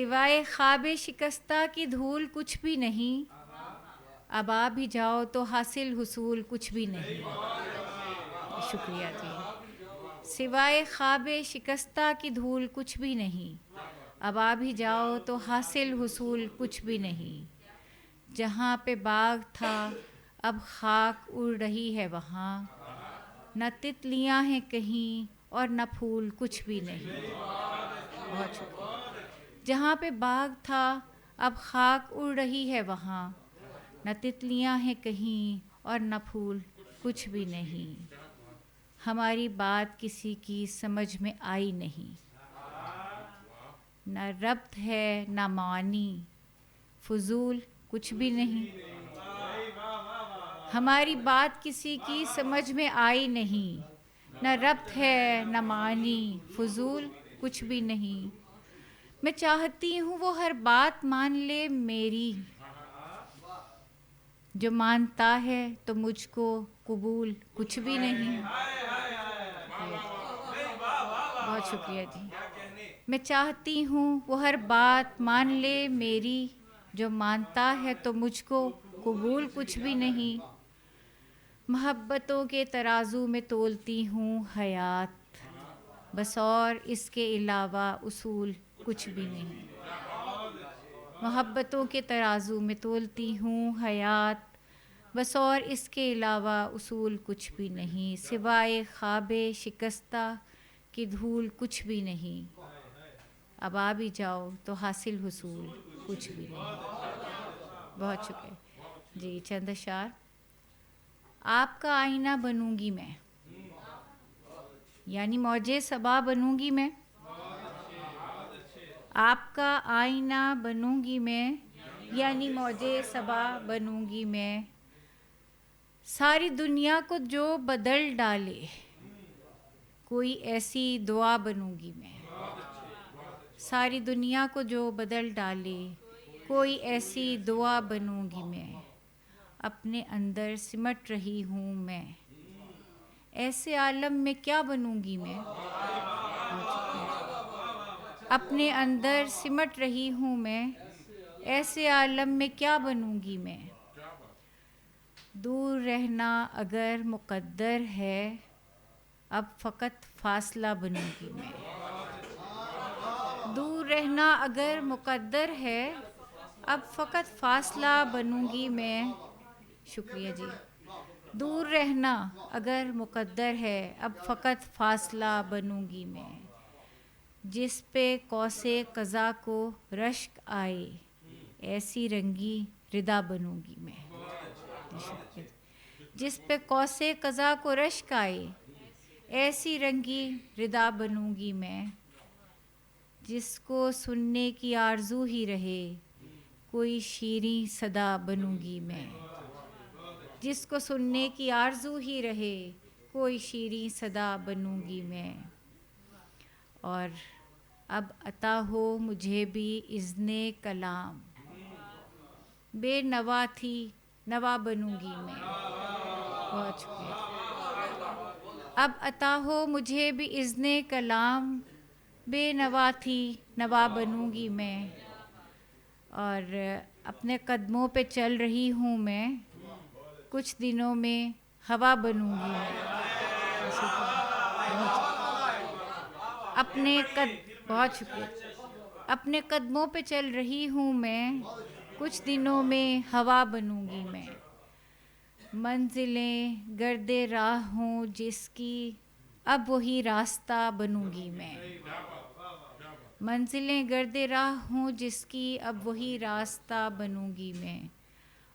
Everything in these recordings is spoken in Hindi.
सिवाय ख्वाब शिकस्ता की धूल कुछ भी नहीं, अब आ भी जाओ तो हासिल हुसूल कुछ भी नहीं। शुक्रिया जी। सिवाय ख्वाब शिकस्ता की धूल कुछ भी नहीं, अब आ भी जाओ तो हासिल हुसूल कुछ भी नहीं। जहाँ पे बाग था अब खाक उड़ रही है वहाँ, न तितलियाँ हैं कहीं और न फूल कुछ भी नहीं। बहुत शुक्रिया। जहाँ पे बाग था अब खाक उड़ रही है वहाँ, न तितलियाँ हैं कहीं और न फूल कुछ भी नहीं। हमारी बात किसी की समझ में आई नहीं, न रब्त है न मानी, फजूल कुछ भी नहीं। हमारी बात किसी की समझ में आई नहीं, न रब्त है न मानी, फजूल कुछ भी नहीं। मैं चाहती हूँ वो हर बात मान ले मेरी, जो मानता है तो मुझको कबूल कुछ भी नहीं। बहुत शुक्रिया जी। मैं चाहती हूँ वो हर बात मान ले मेरी, जो मानता है तो मुझको कबूल कुछ भी नहीं। मोहब्बतों के तराजू में तोलती हूँ हयात, बस और इसके अलावा उसूल कुछ भी नहीं। मोहब्बतों के तराजू में तोलती हूँ हयात, बस और इसके अलावा उसूल कुछ भी नहीं। सिवाय ख्वाबे शिकस्ता की धूल कुछ भी नहीं, अब आ भी जाओ तो हासिल हुसूल कुछ भी नहीं। बहुत शुक्रिया जी। चंद अशार। आपका आईना बनूंगी मैं, यानी मौजे सबा बनूंगी मैं। आपका आईना बनूंगी मैं, यानी मौजे सबा बनूंगी मैं। सारी दुनिया को जो बदल डाले, कोई ऐसी दुआ बनूंगी मैं। सारी दुनिया को जो बदल डाले, कोई ऐसी दुआ बनूंगी मैं। अपने अंदर सिमट रही हूँ मैं, ऐसे आलम में क्या बनूंगी मैं। अपने अंदर सिमट रही हूँ मैं, ऐसे आलम में क्या बनूंगी मैं। दूर रहना अगर मुक़द्दर है, अब फ़कत फ़ासला बनूंगी मैं। दूर रहना अगर मुक़द्दर है, अब फ़कत फ़ासला बनूंगी मैं। शुक्रिया जी। दूर रहना अगर मुक़द्दर है, अब फ़कत फ़ासला बनूंगी मैं। जिस पे कौसे क़ज़ा को रश्क आए, ऐसी रंगी रिदा बनूंगी मैं। जिस पे कौसे क़ज़ा को रश्क आए, ऐसी रंगी रिदा बनूंगी मैं। जिसको सुनने की आरज़ू ही रहे, कोई शीरीं सदा बनूंगी मैं। जिसको सुनने की आरज़ू ही रहे, कोई शीरीं सदा बनूंगी मैं। और अब अता हो मुझे भी इज़्ने कलाम, बेनवा थी नवा बनूंगी मैं। बहुत शुक्रिया। अब अता हो मुझे भी इज़्ने कलाम, बेनवा थी नवा बनूंगी मैं। और अपने कदमों पे चल रही हूँ मैं, कुछ दिनों में हवा बनूंगी मैं। बहुत शुक्रिया। अपने कदमों पे चल रही हूँ मैं, कुछ दिनों में हवा बनूंगी मैं। मंजिलें गर्दे राह हों जिसकी, अब वही रास्ता बनूंगी मैं। मंजिलें गर्दे राह हों जिसकी, अब वही रास्ता बनूंगी मैं।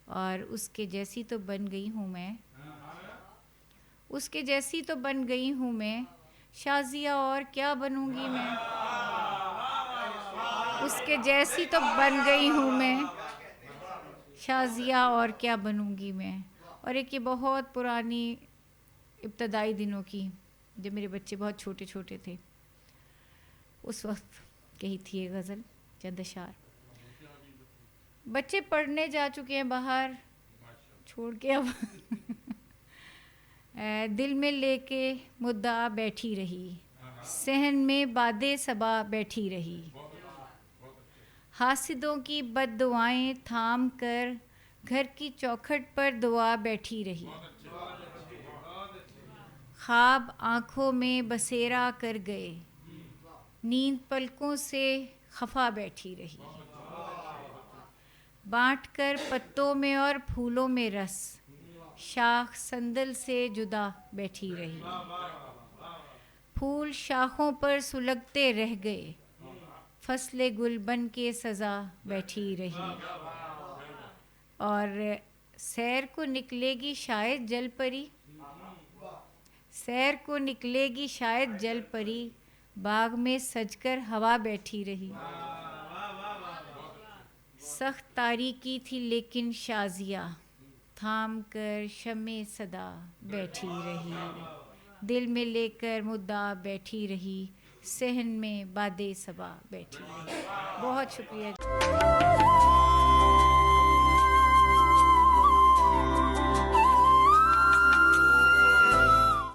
और उसके जैसी तो बन गई हूँ मैं, उसके जैसी तो बन गई हूँ मैं। शाज़िया और क्या बनूंगी मैं। उसके जैसी तो बन गई हूँ मैं, शाज़िया और क्या बनूंगी मैं। और एक ये बहुत पुरानी इब्तदाई दिनों की, जब मेरे बच्चे बहुत छोटे छोटे थे, उस वक्त कही थी ये गज़ल। चंद अशार। बच्चे पढ़ने जा चुके हैं बाहर, छोड़ के अब दिल में लेके मुद्दा बैठी रही, सहन में बादे सबा बैठी रही। हासिदों की बद्दुआएं थाम कर घर की चौखट पर दुआ बैठी रही। ख्वाब आँखों में बसेरा कर गए, नींद पलकों से खफा बैठी रही। बाँट कर पत्तों में और फूलों में रस, शाख संदल से जुदा बैठी रही। फूल शाखों पर सुलगते रह गए, फसले गुल बन के सजा बैठी रही। और सैर को निकलेगी शायद जल परी, सैर को निकलेगी शायद जल परी, बाग में सजकर हवा बैठी रही। सख्त तारीकी थी लेकिन शाजिया, थाम कर शमे सदा बैठी रही। दिल में लेकर मुद्दा बैठी रही, सहन में बादे सबा बैठी रही। बहुत शुक्रिया।